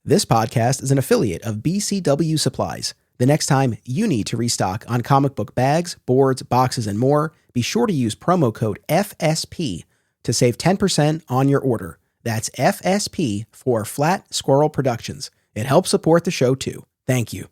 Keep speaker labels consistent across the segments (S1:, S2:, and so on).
S1: This podcast is an affiliate of BCW Supplies. The next time you need to restock on comic book bags, boards, boxes, and more, be sure to use promo code FSP to save 10% on your order. That's FSP for Flat Squirrel Productions. It helps support the show too. Thank you.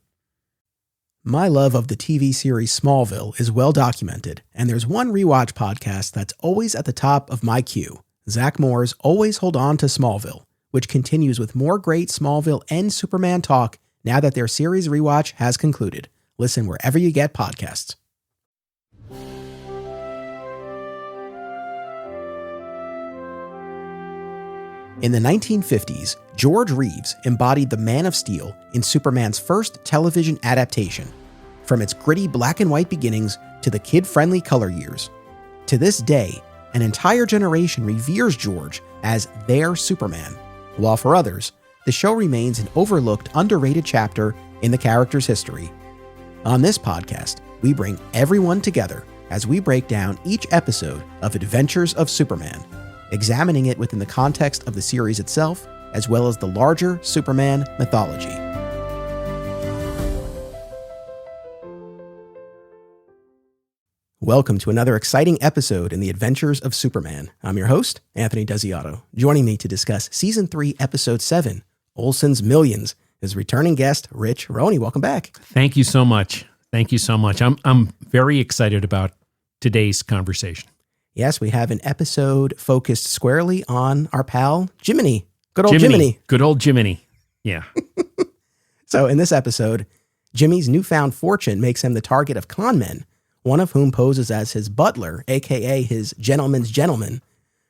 S1: My love of the TV series Smallville is well documented, and there's one rewatch podcast that's always at the top of my queue. Zach Moore's Always Hold On to Smallville, which continues with more great Smallville and Superman talk now that their series rewatch has concluded. Listen wherever you get podcasts. In the 1950s, George Reeves embodied the Man of Steel in Superman's first television adaptation, from its gritty black and white beginnings to the kid-friendly color years. To this day, an entire generation reveres George as their Superman, while for others, the show remains an overlooked, underrated chapter in the character's history. On this podcast, we bring everyone together as we break down each episode of Adventures of Superman, examining it within the context of the series itself, as well as the larger Superman mythology. Welcome to another exciting episode in the Adventures of Superman. I'm your host, Anthony Desiato. Joining me to discuss Season 3, Episode 7, Olsen's Millions, is returning guest, Rich Roney. Welcome back.
S2: Thank you so much. Thank you so much. I'm very excited about today's conversation.
S1: Yes, we have an episode focused squarely on our pal, Jiminy. Good old Jiminy.
S2: Good old Jiminy. Yeah.
S1: So in this episode, Jimmy's newfound fortune makes him the target of con men, one of whom poses as his butler, a.k.a. his gentleman's gentleman.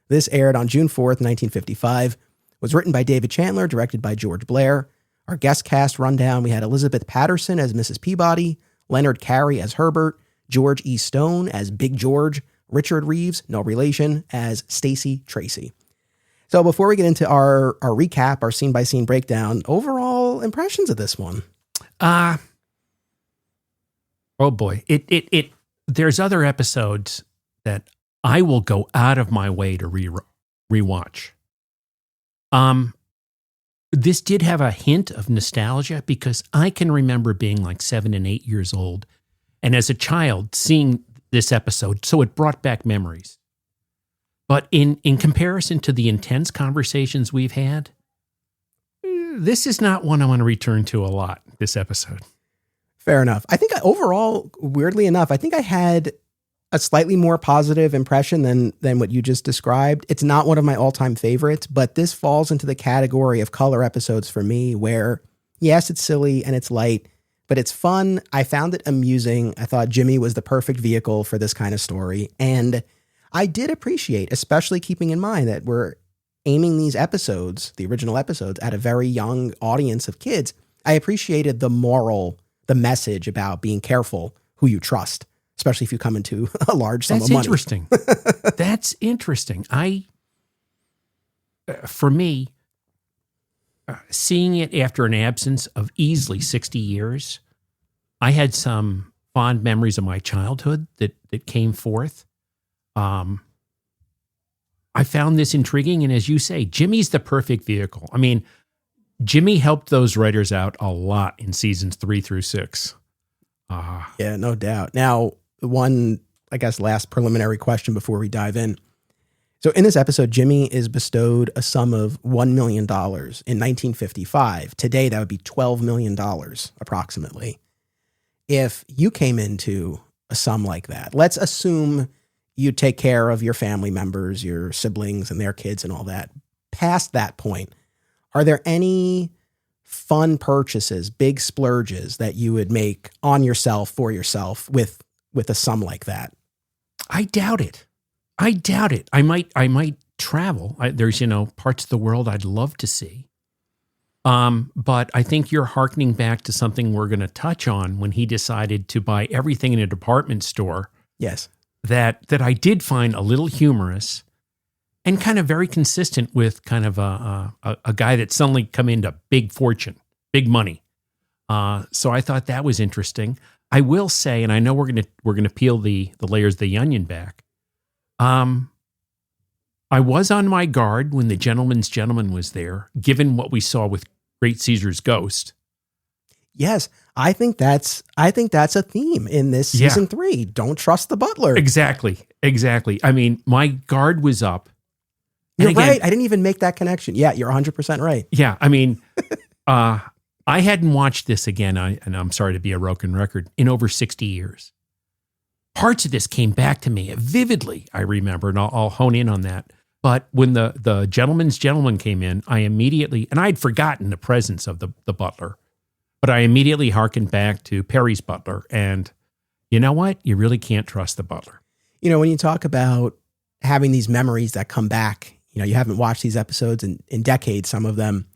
S1: This aired on June 4th, 1955, was written by David Chandler, directed by George Blair. Our guest cast rundown, we had Elizabeth Patterson as Mrs. Peabody, Leonard Carey as Herbert, George E. Stone as Big George, Richard Reeves, no relation, as Stacy Tracy. So before we get into our recap, our scene-by-scene breakdown, overall impressions of this one?
S2: Oh boy. There's other episodes that I will go out of my way to rewatch. This did have a hint of nostalgia because I can remember being like 7 and 8 years old, and as a child seeing this episode, so it brought back memories. But in comparison to the intense conversations we've had, this is not one I want to return to a lot, this episode.
S1: Fair enough. I think overall, weirdly enough, I think I had a slightly more positive impression than what you just described. It's not one of my all-time favorites, but this falls into the category of color episodes for me where, yes, it's silly and it's light, but it's fun. I found it amusing. I thought Jimmy was the perfect vehicle for this kind of story. And I did appreciate, especially keeping in mind that we're aiming these episodes, the original episodes, at a very young audience of kids. I appreciated the message about being careful who you trust, especially if you come into a large sum of money.
S2: Interesting. That's interesting. For me, seeing it after an absence of easily 60 years, I had some fond memories of my childhood that came forth. I found this intriguing, and as you say, Jimmy's the perfect vehicle. I mean, Jimmy helped those writers out a lot in seasons 3 through 6.
S1: Yeah, no doubt. Now, one, I guess, last preliminary question before we dive in. So in this episode, Jimmy is bestowed a sum of $1 million in 1955. Today, that would be $12 million approximately. If you came into a sum like that, let's assume you take care of your family members, your siblings and their kids and all that. Past that point, are there any fun purchases, big splurges that you would make on yourself, for yourself with a sum like that?
S2: I doubt it. I might travel. There's, parts of the world I'd love to see. But I think you're hearkening back to something we're going to touch on when he decided to buy everything in a department store.
S1: Yes.
S2: That I did find a little humorous and kind of very consistent with kind of a guy that suddenly come into big fortune, big money. So I thought that was interesting. I will say, and I know we're gonna peel the layers of the onion back. I was on my guard when the gentleman's gentleman was there, given what we saw with Great Caesar's ghost.
S1: Yes, I think that's a theme in this season 3. Don't trust the butler.
S2: Exactly. I mean, my guard was up.
S1: You're right. I didn't even make that connection. Yeah, you're 100% right.
S2: Yeah, I mean, I hadn't watched this again, and I'm sorry to be a broken record, in over 60 years. Parts of this came back to me vividly, I remember, and I'll hone in on that. But when the gentleman's gentleman came in, I immediately, and I'd forgotten the presence of the butler, but I immediately hearkened back to Perry's butler. And you know what? You really can't trust the butler.
S1: You know, when you talk about having these memories that come back, you know, you haven't watched these episodes in decades, some of them.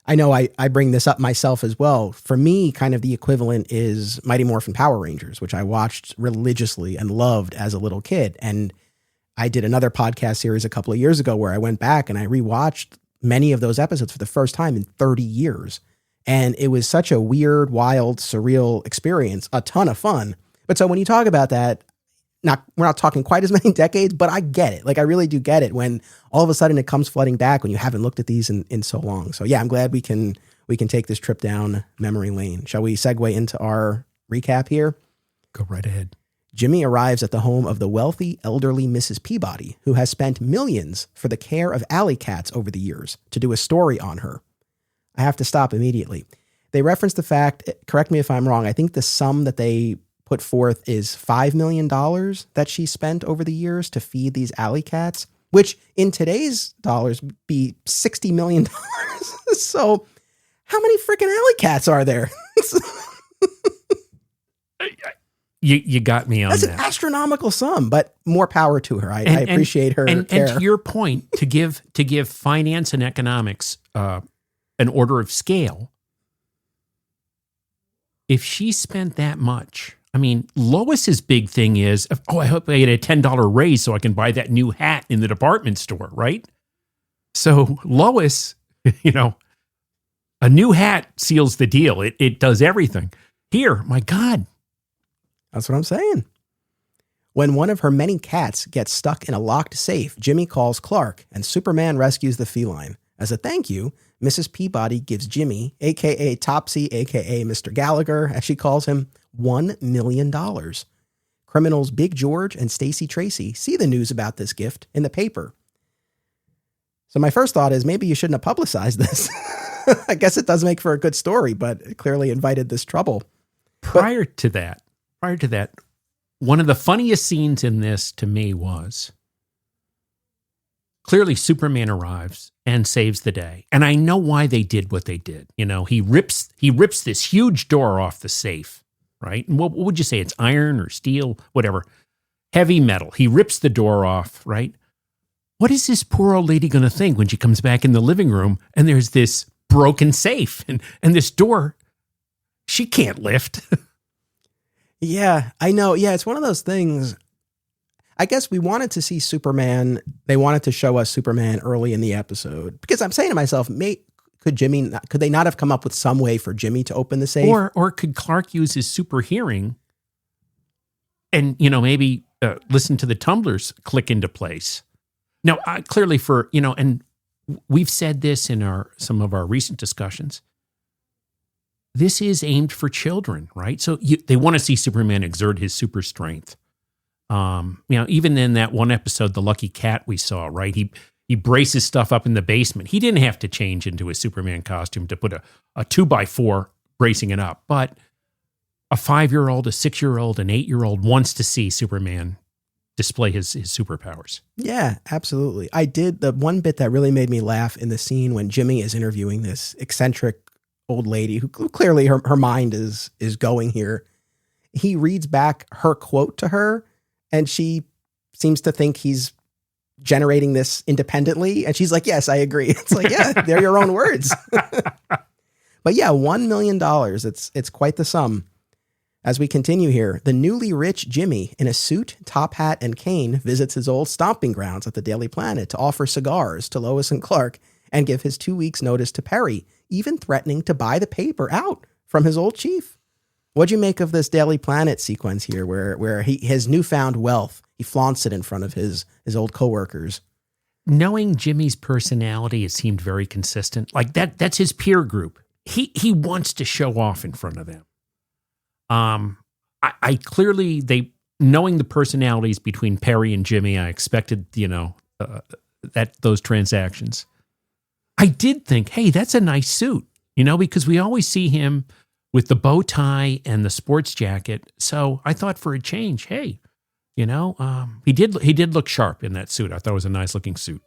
S1: I know I bring this up myself as well. For me, kind of the equivalent is Mighty Morphin Power Rangers, which I watched religiously and loved as a little kid. And I did another podcast series a couple of years ago where I went back and I rewatched many of those episodes for the first time in 30 years. And it was such a weird, wild, surreal experience, a ton of fun. But so when you talk about that, we're not talking quite as many decades, but I get it. Like, I really do get it when all of a sudden it comes flooding back when you haven't looked at these in so long. So yeah, I'm glad we can take this trip down memory lane. Shall we segue into our recap here?
S2: Go right ahead.
S1: Jimmy arrives at the home of the wealthy, elderly Mrs. Peabody, who has spent millions for the care of alley cats over the years to do a story on her. I have to stop immediately. They reference the fact, correct me if I'm wrong, I think the sum that they put forth is $5 million that she spent over the years to feed these alley cats, which in today's dollars be $60 million. So how many freaking alley cats are there?
S2: You got me on that.
S1: That's an astronomical sum, but more power to her. I appreciate her care.
S2: And to your point, to give finance and economics an order of scale, if she spent that much, I mean, Lois's big thing is, I hope I get a $10 raise so I can buy that new hat in the department store, right? So Lois, you know, a new hat seals the deal. It does everything. Here, my God.
S1: That's what I'm saying. When one of her many cats gets stuck in a locked safe, Jimmy calls Clark and Superman rescues the feline. As a thank you, Mrs. Peabody gives Jimmy, a.k.a. Topsy, a.k.a. Mr. Gallagher, as she calls him, $1 million. Criminals Big George and Stacy Tracy see the news about this gift in the paper. So my first thought is maybe you shouldn't have publicized this. I guess it does make for a good story, but it clearly invited this trouble.
S2: Prior to that, one of the funniest scenes in this to me was clearly Superman arrives and saves the day. And I know why they did what they did. You know, he rips this huge door off the safe, right? And what would you say? It's iron or steel, whatever. Heavy metal. He rips the door off, right? What is this poor old lady going to think when she comes back in the living room and there's this broken safe and this door she can't lift?
S1: Yeah, I know. Yeah, it's one of those things. I guess we wanted to see Superman. They wanted to show us Superman early in the episode because I'm saying to myself, could they not have come up with some way for Jimmy to open the safe?
S2: Or could Clark use his super hearing and, you know, maybe listen to the tumblers click into place? Now, clearly and we've said this in some of our recent discussions. This is aimed for children, right? So they want to see Superman exert his super strength. Even in that one episode, The Lucky Cat we saw, right? He braces stuff up in the basement. He didn't have to change into a Superman costume to put a 2x4 bracing it up. But a 5-year-old, a 6-year-old, an 8-year-old wants to see Superman display his superpowers. Yeah, absolutely. I did. The one bit that really made me laugh in the scene when Jimmy is interviewing this eccentric old lady who clearly her mind is going here. He reads back her quote to her and she seems to think he's generating this independently. And she's like, yes, I agree. It's like, yeah, they're your own words. But yeah, $1 million. It's quite the sum. As we continue here, the newly rich Jimmy in a suit, top hat, and cane visits his old stomping grounds at the Daily Planet to offer cigars to Lois and Clark and give his 2 weeks notice to Perry, even threatening to buy the paper out from his old chief. What'd you make of this Daily Planet sequence here where his newfound wealth, he flaunts it in front of his old coworkers? Knowing Jimmy's personality, it seemed very consistent. Like that's his peer group. he wants to show off in front of them. I clearly, knowing the personalities between Perry and Jimmy, I expected, those transactions. I did think, hey, that's a nice suit, because we always see him with the bow tie and the sports jacket. So I thought for a change, hey, he did look sharp in that suit. I thought it was a nice looking suit.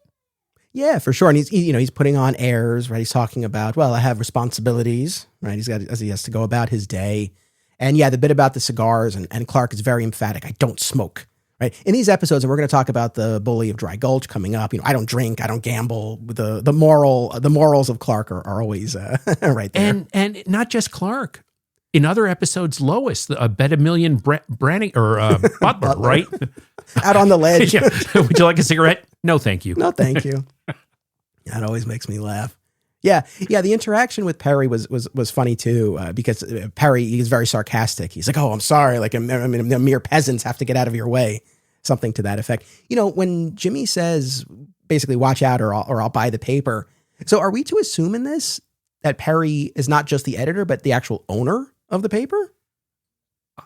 S1: Yeah, for sure. And he's putting on airs, right? He's talking about, well, I have responsibilities, right? He has to go about his day. And yeah, the bit about the cigars and Clark is very emphatic. I don't smoke, right? In these episodes, and we're going to talk about the bully of Dry Gulch coming up. I don't drink, I don't gamble. The morals of Clark are always right there.
S2: And not just Clark. In other episodes, Lois, a bet a million Butler,
S1: Butler.
S2: right?
S1: Out on the ledge.
S2: Yeah. Would you like a cigarette? No, thank you.
S1: No, thank you. That always makes me laugh. Yeah. The interaction with Perry was funny too, because Perry is very sarcastic. He's like, "Oh, I'm sorry. Like, the mere peasants have to get out of your way." Something to that effect. When Jimmy says basically, "Watch out, or I'll buy the paper." So, are we to assume in this that Perry is not just the editor, but the actual owner of the paper?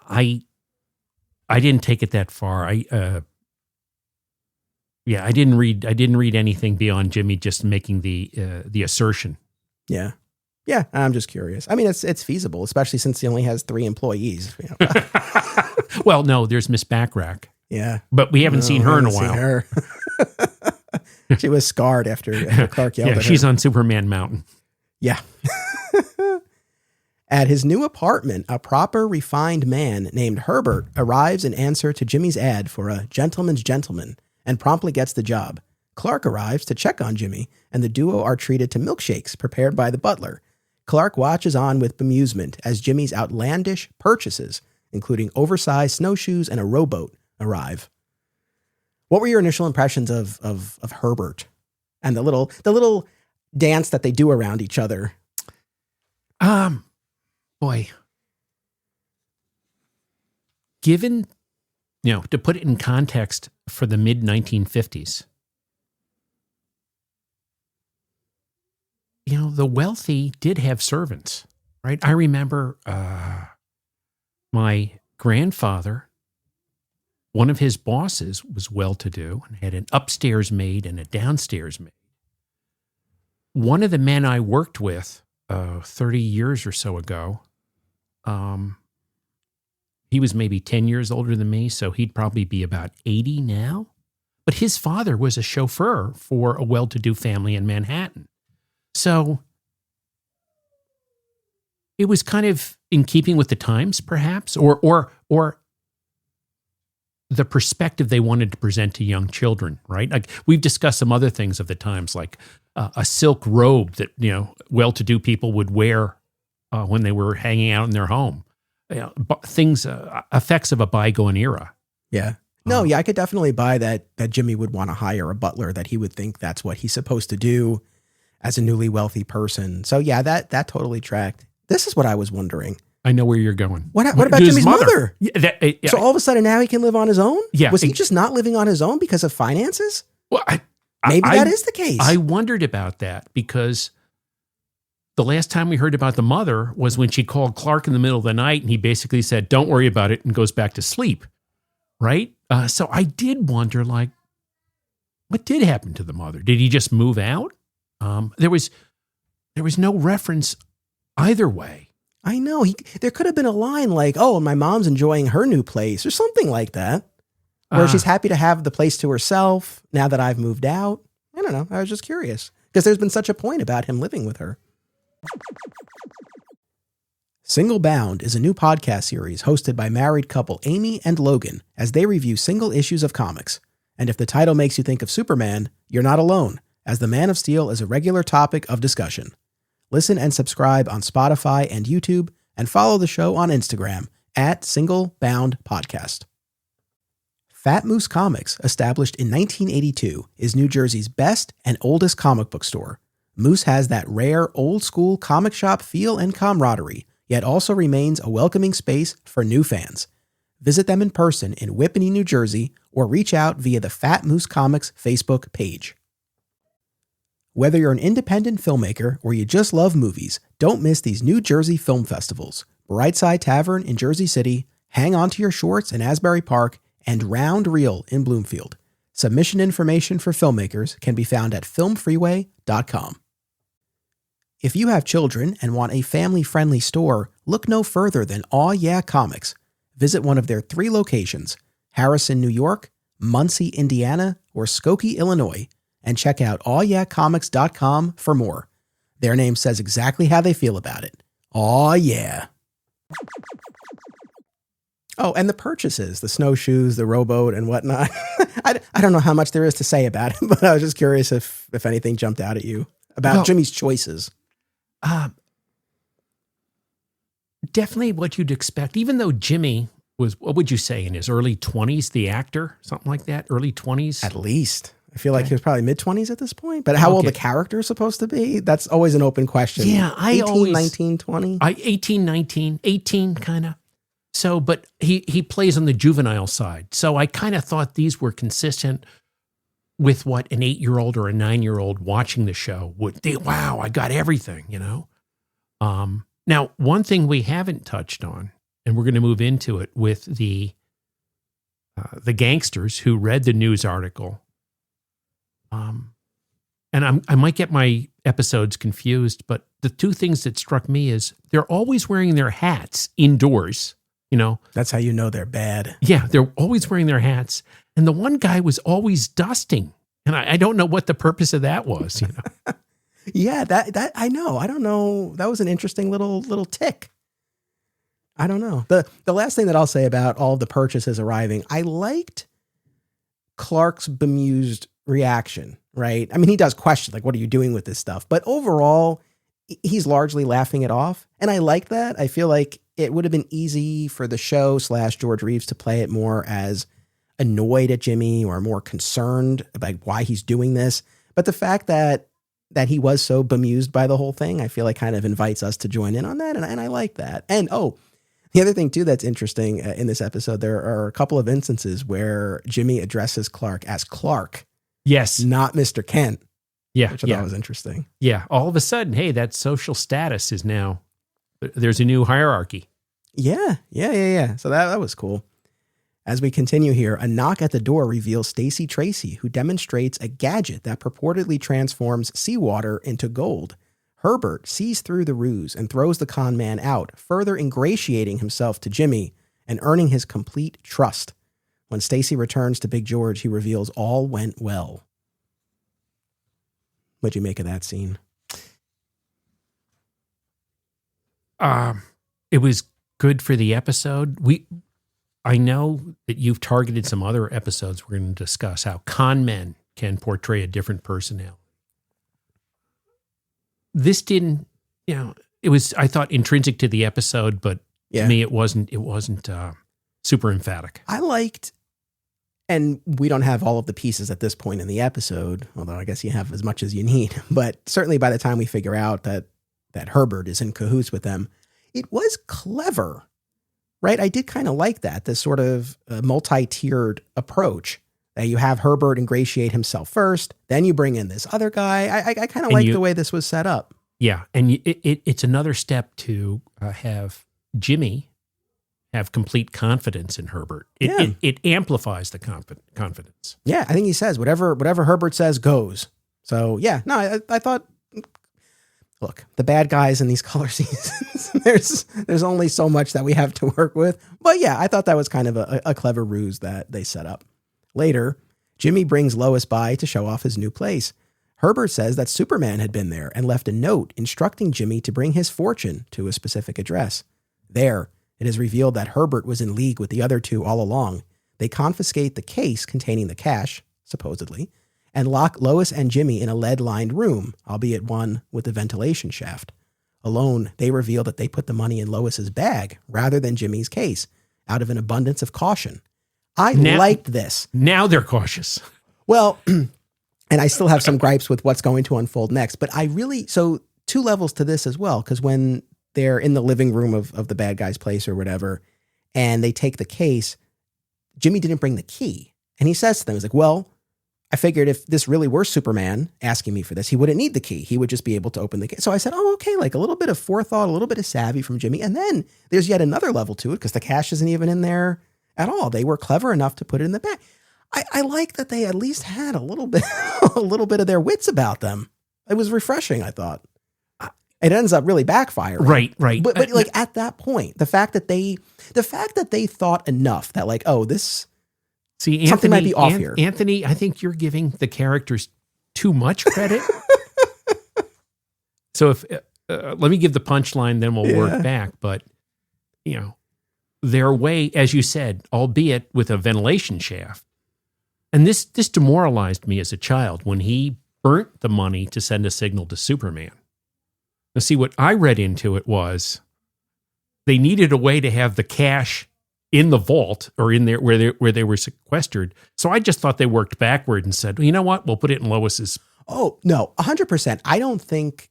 S2: I didn't take it that far. I didn't read anything beyond Jimmy just making the assertion.
S1: Yeah. I'm just curious. I mean, it's feasible, especially since he only has 3 employees.
S2: Well, no, there's Miss Backrack.
S1: Yeah,
S2: but we haven't seen her in a while.
S1: Her. She was scarred after Clark yelled at her.
S2: She's on Superman Mountain.
S1: Yeah. At his new apartment, a proper, refined man named Herbert arrives in answer to Jimmy's ad for a gentleman's gentleman and promptly gets the job. Clark arrives to check on Jimmy, and the duo are treated to milkshakes prepared by the butler. Clark watches on with bemusement as Jimmy's outlandish purchases, including oversized snowshoes and a rowboat, arrive. What were your initial impressions of Herbert and the little dance that they do around each other?
S2: Boy, given, to put it in context for the mid 1950s, the wealthy did have servants, right? I remember my grandfather, one of his bosses was well-to-do and had an upstairs maid and a downstairs maid. One of the men I worked with 30 years or so ago, he was maybe 10 years older than me, so he'd probably be about 80 now. But his father was a chauffeur for a well-to-do family in Manhattan. So it was kind of in keeping with the times, perhaps, or the perspective they wanted to present to young children, right? Like we've discussed some other things of the times, like a silk robe that, well-to-do people would wear when they were hanging out in their home. Things, effects of a bygone era.
S1: Yeah. No, I could definitely buy that Jimmy would want to hire a butler, that he would think that's what he's supposed to do as a newly wealthy person. So yeah, that totally tracked. This is what I was wondering.
S2: I know where you're going.
S1: What about Jimmy's mother?
S2: Yeah,
S1: so all of a sudden now he can live on his own?
S2: Yeah.
S1: Was he just not living on his own because of finances?
S2: Well,
S1: Maybe that is the case.
S2: I wondered about that because the last time we heard about the mother was when she called Clark in the middle of the night and he basically said, "Don't worry about it," and goes back to sleep. Right? So I did wonder, like, what did happen to the mother? Did he just move out? There was no reference either way.
S1: I know. There could have been a line like, "Oh, my mom's enjoying her new place," or something like that. Where she's happy to have the place to herself now that I've moved out. I don't know. I was just curious because there's been such a point about him living with her. Single Bound is a new podcast series hosted by married couple Amy and Logan as they review single issues of comics. And if the title makes you think of Superman, you're not alone, as the Man of Steel is a regular topic of discussion. Listen and subscribe on Spotify and YouTube, and follow the show on Instagram at Single Bound Podcast. Fat Moose Comics, established in 1982, is New Jersey's best and oldest comic book store. Moose has that rare, old-school comic shop feel and camaraderie, yet also remains a welcoming space for new fans. Visit them in person in Whippany, New Jersey, or reach out via the Fat Moose Comics Facebook page. Whether you're an independent filmmaker or you just love movies, Don't miss these New Jersey film festivals. Brightside Tavern in Jersey City, Hang On to Your Shorts in Asbury Park, and Round Reel in Bloomfield. Submission information for filmmakers can be found at filmfreeway.com. If you have children and want a family-friendly store, look no further than Aw Yeah Comics. Visit one of their 3 locations, Harrison, New York, Muncie, Indiana, or Skokie, Illinois, and check out awyeahcomics.com for more. Their name says exactly how they feel about it. Aw yeah. Oh, and the purchases, the snowshoes, the rowboat, and whatnot. I don't know how much there is to say about it, but I was just curious if anything jumped out at you about Jimmy's choices.
S2: Definitely what you'd expect, even though Jimmy was, what would you say, in his early 20s, the actor, something like that, early 20s?
S1: At least. I feel like he was probably mid-20s at this point, but how old the character is supposed to be, that's always an open question.
S2: Yeah,
S1: 18, 19, 20?
S2: 18, 19, 18 kind of. So, but he plays on the juvenile side. So I kind of thought these were consistent with what an 8-year-old or a 9-year-old watching the show would think. Wow, I got everything, you know? Now, one thing we haven't touched on, and we're going to move into it with the gangsters who read the news article. And I might get my episodes confused, but the 2 things that struck me is they're always wearing their hats indoors, you know.
S1: That's how you know they're bad.
S2: Yeah, they're always wearing their hats. And the one guy was always dusting. And I don't know what the purpose of that was, you know.
S1: Yeah, that I know. I don't know. That was an interesting little tick. I don't know. The last thing that I'll say about all of the purchases arriving, I liked Clark's bemused reaction, right? I mean, he does question, like, what are you doing with this stuff? But overall, he's largely laughing it off. And I like that. I feel like it would have been easy for the show / George Reeves to play it more as annoyed at Jimmy or more concerned about why he's doing this. But the fact that he was so bemused by the whole thing, I feel like kind of invites us to join in on that. And I like that. And, the other thing, too, that's interesting in this episode, there are a couple of instances where Jimmy addresses Clark as Clark.
S2: Yes.
S1: Not Mr. Kent.
S2: Yeah.
S1: Which I thought was interesting.
S2: Yeah. All of a sudden, hey, that social status is now, there's a new hierarchy.
S1: Yeah. So that was cool. As we continue here, a knock at the door reveals Stacy Tracy, who demonstrates a gadget that purportedly transforms seawater into gold. Herbert sees through the ruse and throws the con man out, further ingratiating himself to Jimmy and earning his complete trust. When Stacy returns to Big George, he reveals all went well. What'd you make of that scene?
S2: It was good for the episode. I know that you've targeted some other episodes we're going to discuss how con men can portray a different personality. This didn't, it was, I thought, intrinsic to the episode, but to me it wasn't super emphatic. I liked,
S1: and we don't have all of the pieces at this point in the episode, although I guess you have as much as you need, but certainly by the time we figure out that Herbert is in cahoots with them, it was clever. Right? I did kind of like that, this sort of multi-tiered approach that you have Herbert ingratiate himself first, then you bring in this other guy. I kind of like the way this was set up.
S2: Yeah. And it's another step to have Jimmy have complete confidence in Herbert. It amplifies the confidence. Yeah.
S1: I think he says whatever Herbert says goes. So yeah, no, I thought, look, the bad guys in these color seasons, there's only so much that we have to work with. But yeah, I thought that was kind of a clever ruse that they set up. Later, Jimmy brings Lois by to show off his new place. Herbert says that Superman had been there and left a note instructing Jimmy to bring his fortune to a specific address. There, it is revealed that Herbert was in league with the other 2 all along. They confiscate the case containing the cash, supposedly, and lock Lois and Jimmy in a lead-lined room, albeit one with a ventilation shaft. Alone, they reveal that they put the money in Lois's bag rather than Jimmy's case, out of an abundance of caution. I liked this.
S2: Now they're cautious.
S1: Well, and I still have some gripes with what's going to unfold next, but so 2 levels to this as well, because when they're in the living room of the bad guy's place or whatever, and they take the case, Jimmy didn't bring the key. And he says to them, he's like, well, I figured if this really were Superman asking me for this, he wouldn't need the key. He would just be able to open the key. So I said, oh, okay, like a little bit of forethought, a little bit of savvy from Jimmy. And then there's yet another level to it because the cash isn't even in there at all. They were clever enough to put it in the bag. I like that they at least had a little bit, a little bit of their wits about them. It was refreshing, I thought. It ends up really backfiring.
S2: Right.
S1: But like at that point, the fact that they thought enough that like, oh, this...
S2: See,
S1: something might be off here.
S2: Anthony, I think you're giving the characters too much credit. So if let me give the punchline, then we'll work back. But their way, as you said, albeit with a ventilation shaft, and this demoralized me as a child when he burnt the money to send a signal to Superman. Now, see, what I read into it was they needed a way to have the cash in the vault or in there where they were sequestered. So I just thought they worked backward and said, well, you know what? We'll put it in Lois's.
S1: Oh, no, 100%. I don't think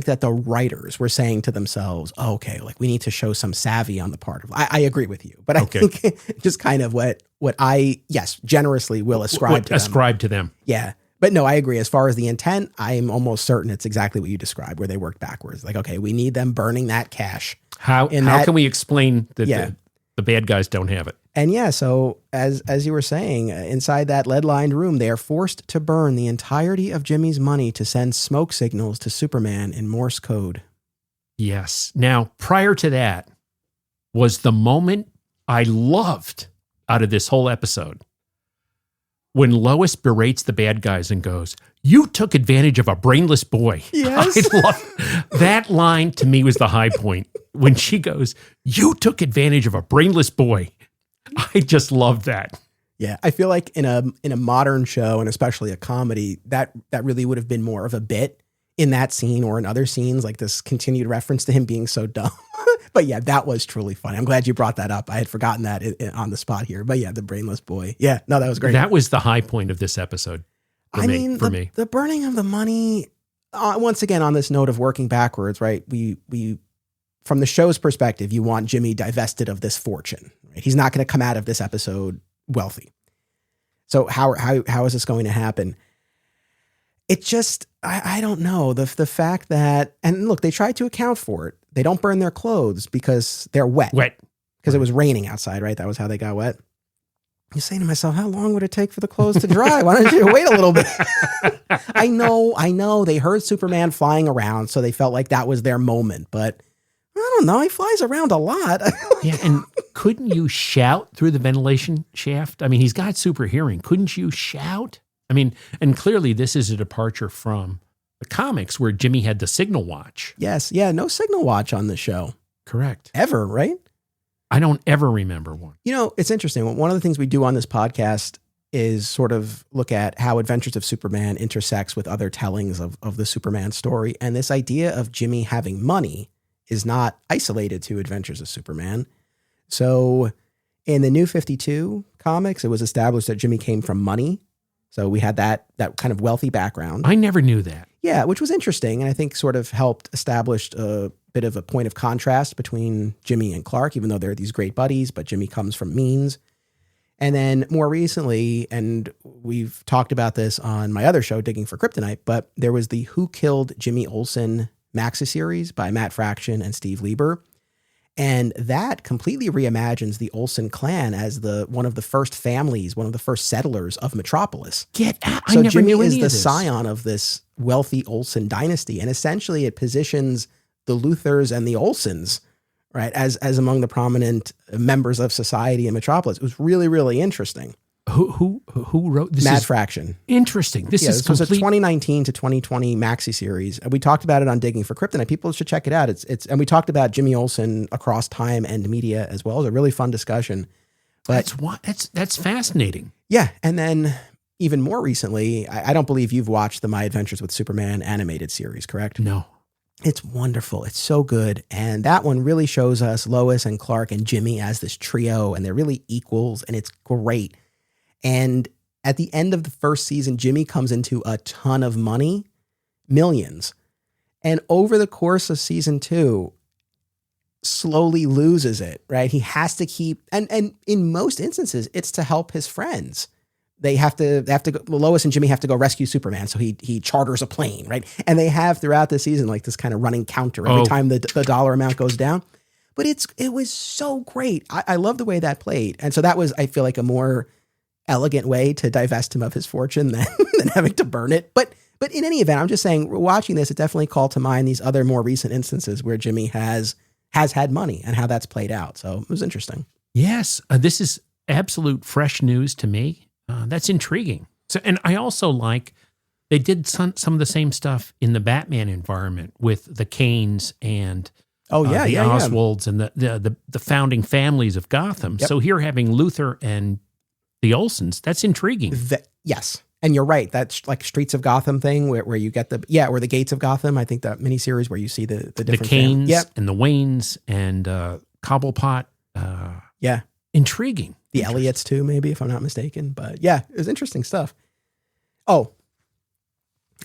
S1: that the writers were saying to themselves, oh, okay, like we need to show some savvy on the part of, I agree with you, but I think just kind of what I, yes, generously will ascribe to them. Yeah. But no, I agree. As far as the intent, I'm almost certain it's exactly what you described, where they worked backwards. Like, okay, we need them burning that cash.
S2: How can we explain that the bad guys don't have it?
S1: And yeah, so as you were saying, inside that lead-lined room, they are forced to burn the entirety of Jimmy's money to send smoke signals to Superman in Morse code.
S2: Yes. Now, prior to that was the moment I loved out of this whole episode. When Lois berates the bad guys and goes, you took advantage of a brainless boy.
S1: Yes.
S2: I love that line. To me was the high point. When she goes, you took advantage of a brainless boy. I just love that.
S1: Yeah. I feel like in a modern show, and especially a comedy, that really would have been more of a bit in that scene or in other scenes, like this continued reference to him being so dumb. But yeah, that was truly funny. I'm glad you brought that up. I had forgotten that on the spot here. But yeah, the brainless boy. Yeah, no, that was great.
S2: That was the high point of this episode for me.
S1: The burning of the money, once again, on this note of working backwards, right? We from the show's perspective, you want Jimmy divested of this fortune. Right? He's not going to come out of this episode wealthy. So how is this going to happen? It just, I don't know. The fact that, and look, they tried to account for it. They don't burn their clothes because they're wet. Because it was raining outside, right? That was how they got wet. I'm saying to myself, how long would it take for the clothes to dry? Why don't you wait a little bit? I know. They heard Superman flying around, so they felt like that was their moment. But I don't know. He flies around a lot.
S2: Yeah, and couldn't you shout through the ventilation shaft? I mean, he's got super hearing. Couldn't you shout? I mean, and clearly this is a departure from the comics where Jimmy had the signal watch.
S1: Yes. Yeah. No signal watch on the show.
S2: Correct.
S1: Ever, right?
S2: I don't ever remember one.
S1: You know, it's interesting. One of the things we do on this podcast is sort of look at how Adventures of Superman intersects with other tellings of the Superman story. And this idea of Jimmy having money is not isolated to Adventures of Superman. So in the New 52 comics, it was established that Jimmy came from money. So we had that kind of wealthy background.
S2: I never knew that.
S1: Yeah, which was interesting. And I think sort of helped establish a bit of a point of contrast between Jimmy and Clark, even though they're these great buddies, but Jimmy comes from means. And then more recently, and we've talked about this on my other show, Digging for Kryptonite, but there was the Who Killed Jimmy Olsen maxi series by Matt Fraction and Steve Lieber. And that completely reimagines the Olsen clan as one of the first families, one of the first settlers of Metropolis.
S2: Get out.
S1: So
S2: I never
S1: Jimmy
S2: knew
S1: is
S2: any
S1: the
S2: of this.
S1: scion of this wealthy Olsen dynasty. And essentially it positions the Luthers and the Olsens, right, as among the prominent members of society in Metropolis. It was really, really interesting.
S2: Who wrote this?
S1: Matt Fraction.
S2: Interesting. This
S1: was a 2019 to 2020 maxi series. We talked about it on Digging for Kryptonite. People should check it out. It's and we talked about Jimmy Olsen across time and media as well. It was a really fun discussion. But
S2: that's fascinating.
S1: Yeah, and then even more recently, I don't believe you've watched the My Adventures with Superman animated series, correct?
S2: No.
S1: It's wonderful. It's so good. And that one really shows us Lois and Clark and Jimmy as this trio, and they're really equals, and it's great. And at the end of the first season, Jimmy comes into a ton of money, millions. And over the course of season 2, slowly loses it, right? He has to keep, and in most instances, it's to help his friends Lois and Jimmy have to go rescue Superman. So he charters a plane, right? And they have throughout the season, like this kind of running counter every time the dollar amount goes down. But it was so great. I love the way that played. And so that was, I feel like, a more elegant way to divest him of his fortune than having to burn it. But in any event, I'm just saying, watching this, it definitely called to mind these other more recent instances where Jimmy has had money and how that's played out. So it was interesting.
S2: Yes, this is absolute fresh news to me. That's intriguing. So, and I also like they did some of the same stuff in the Batman environment with the Kanes and the Oswalds and the founding families of Gotham. Yep. So here having Luthor and the Olsens, that's intriguing.
S1: Yes. And you're right. That's like Streets of Gotham thing where you get or the Gates of Gotham. I think that miniseries where you see the different
S2: Kanes and the Waynes and Cobblepot. Intriguing.
S1: The Elliots too, maybe, if I'm not mistaken. But yeah, it was interesting stuff. Oh,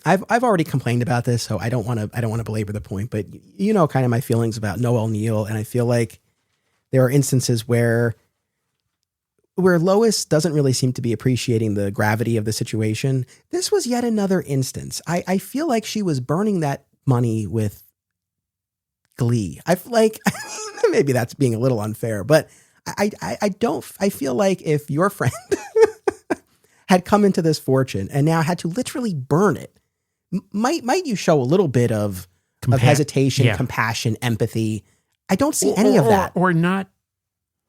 S1: I've already complained about this, so I don't want to belabor the point. But you know, kind of my feelings about Noel Neill, and I feel like there are instances where Lois doesn't really seem to be appreciating the gravity of the situation. This was yet another instance. I feel like she was burning that money with glee. I feel like maybe that's being a little unfair, but I feel like if your friend had come into this fortune and now had to literally burn it, might you show a little bit of hesitation, compassion, empathy? I don't see any of that.
S2: Or not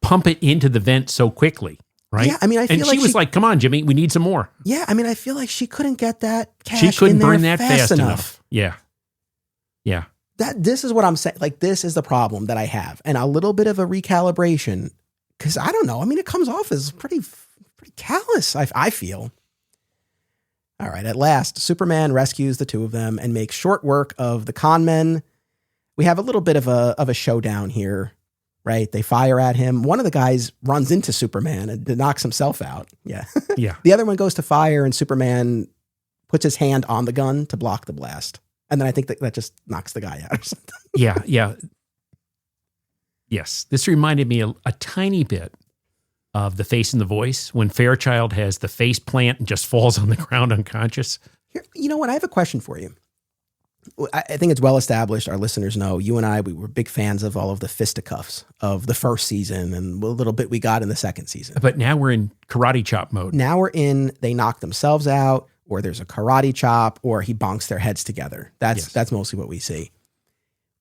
S2: pump it into the vent so quickly, right?
S1: Yeah, I mean, I feel like
S2: she was like, come on, Jimmy, we need some more.
S1: Yeah, I mean, I feel like she couldn't get that cash
S2: She couldn't
S1: in there
S2: burn that fast enough. Yeah.
S1: This is what I'm saying. Like, this is the problem that I have. And a little bit of a recalibration, because I don't know. I mean, it comes off as pretty callous, I feel. All right, at last, Superman rescues the two of them and makes short work of the con men. We have a little bit of a showdown here, right? They fire at him. One of the guys runs into Superman and knocks himself out. Yeah.
S2: Yeah.
S1: The other one goes to fire and Superman puts his hand on the gun to block the blast. And then I think that just knocks the guy out or something.
S2: Yeah. Yes. This reminded me a tiny bit of The Face and the Voice when Fairchild has the face plant and just falls on the ground unconscious.
S1: Here, you know what? I have a question for you. I think it's well established. Our listeners know you and I, we were big fans of all of the fisticuffs of the first season and a little bit we got in the second season.
S2: But now we're in karate chop mode.
S1: Now we're in, they knock themselves out, or there's a karate chop, or he bonks their heads together. That's mostly what we see.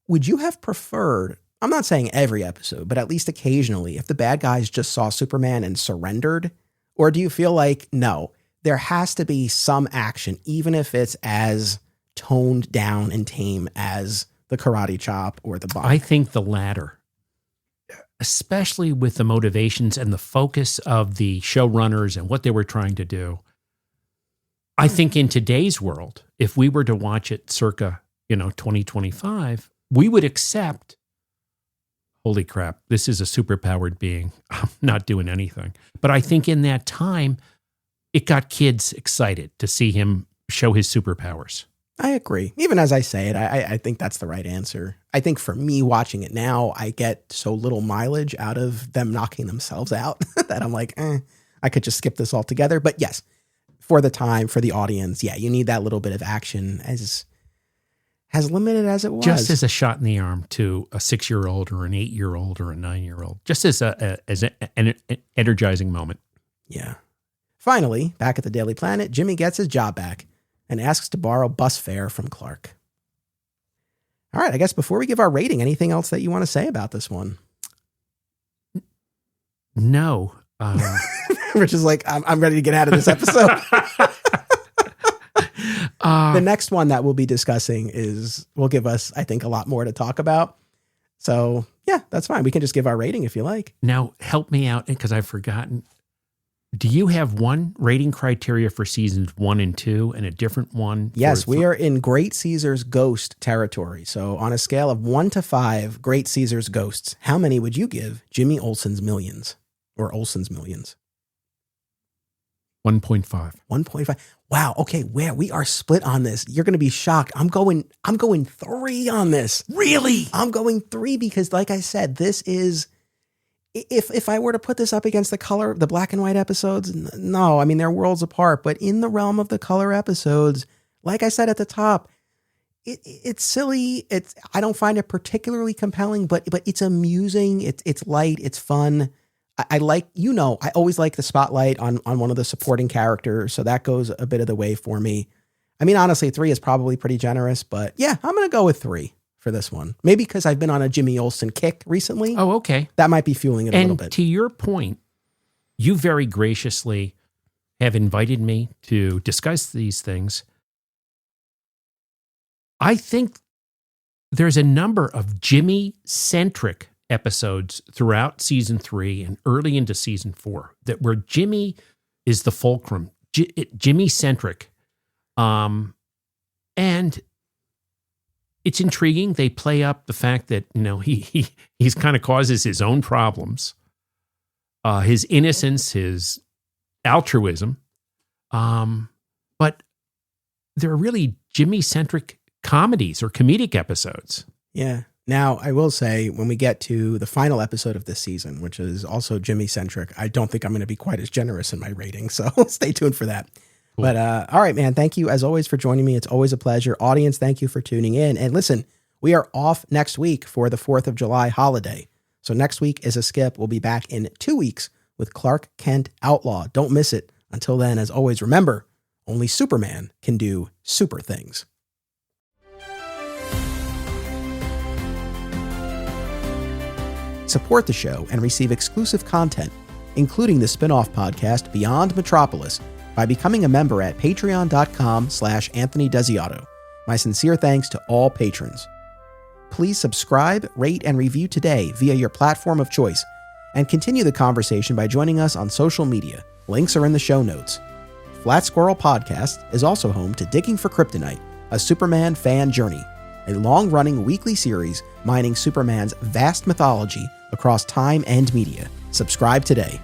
S1: Would you have preferred, I'm not saying every episode, but at least occasionally, if the bad guys just saw Superman and surrendered? Or do you feel like, no, there has to be some action, even if it's as toned down and tame as the karate chop or the bonk?
S2: I think the latter, especially with the motivations and the focus of the showrunners and what they were trying to do. I think in today's world, if we were to watch it circa, 2025, we would accept, holy crap, this is a superpowered being. I'm not doing anything. But I think in that time, it got kids excited to see him show his superpowers.
S1: I agree. Even as I say it, I think that's the right answer. I think for me watching it now, I get so little mileage out of them knocking themselves out that I'm like, I could just skip this altogether. But yes, for the time, for the audience, yeah, you need that little bit of action as limited as it was.
S2: Just as a shot in the arm to a 6-year-old or an 8-year-old or a 9-year-old. Just as an energizing moment.
S1: Yeah. Finally, back at the Daily Planet, Jimmy gets his job back and asks to borrow bus fare from Clark. All right, I guess before we give our rating, anything else that you want to say about this one?
S2: No.
S1: Rich is like, I'm ready to get out of this episode. The next one that we'll be discussing will give us, I think, a lot more to talk about. So yeah, that's fine. We can just give our rating if you like.
S2: Now help me out because I've forgotten. Do you have one rating criteria for seasons 1 and 2 and a different one?
S1: Yes, we are in Great Caesar's Ghost territory. So on a scale of 1 to 5, Great Caesar's Ghosts, how many would you give Jimmy Olsen's Millions or Olsen's Millions?
S2: 1.5.
S1: 1.5. Wow. Okay. We are split on this. You're going to be shocked. I'm going 3 on this.
S2: Really?
S1: I'm going 3 because like I said, this is If I were to put this up against the black and white episodes, no, I mean, they're worlds apart. But in the realm of the color episodes, like I said at the top, it's silly. I don't find it particularly compelling, but it's amusing. It's light. It's fun. I like, I always like the spotlight on one of the supporting characters. So that goes a bit of the way for me. I mean, honestly, 3 is probably pretty generous, but yeah, I'm going to go with 3 for this one. Maybe because I've been on a Jimmy Olsen kick recently.
S2: Oh, okay.
S1: That might be fueling it a little bit.
S2: And to your point, you very graciously have invited me to discuss these things. I think there's a number of Jimmy-centric episodes throughout season 3 and early into season 4 that where Jimmy is the fulcrum, Jimmy-centric. And it's intriguing. They play up the fact that, he's kind of causes his own problems, his innocence, his altruism. But they're really Jimmy-centric comedies or comedic episodes.
S1: Yeah. Now, I will say, when we get to the final episode of this season, which is also Jimmy-centric, I don't think I'm going to be quite as generous in my rating. So stay tuned for that. Cool. But all right, man, thank you as always for joining me. It's always a pleasure. Audience, thank you for tuning in. And listen, we are off next week for the 4th of July holiday. So next week is a skip. We'll be back in 2 weeks with Clark Kent Outlaw. Don't miss it. Until then, as always, remember, only Superman can do super things. Support the show and receive exclusive content, including the spin-off podcast Beyond Metropolis, by becoming a member at patreon.com/Anthony Desiato. My sincere thanks to all patrons. Please subscribe, rate, and review today via your platform of choice, and continue the conversation by joining us on social media. Links are in the show notes. Flat Squirrel Podcast is also home to Digging for Kryptonite, a Superman fan journey, a long-running weekly series mining Superman's vast mythology across time and media. Subscribe today.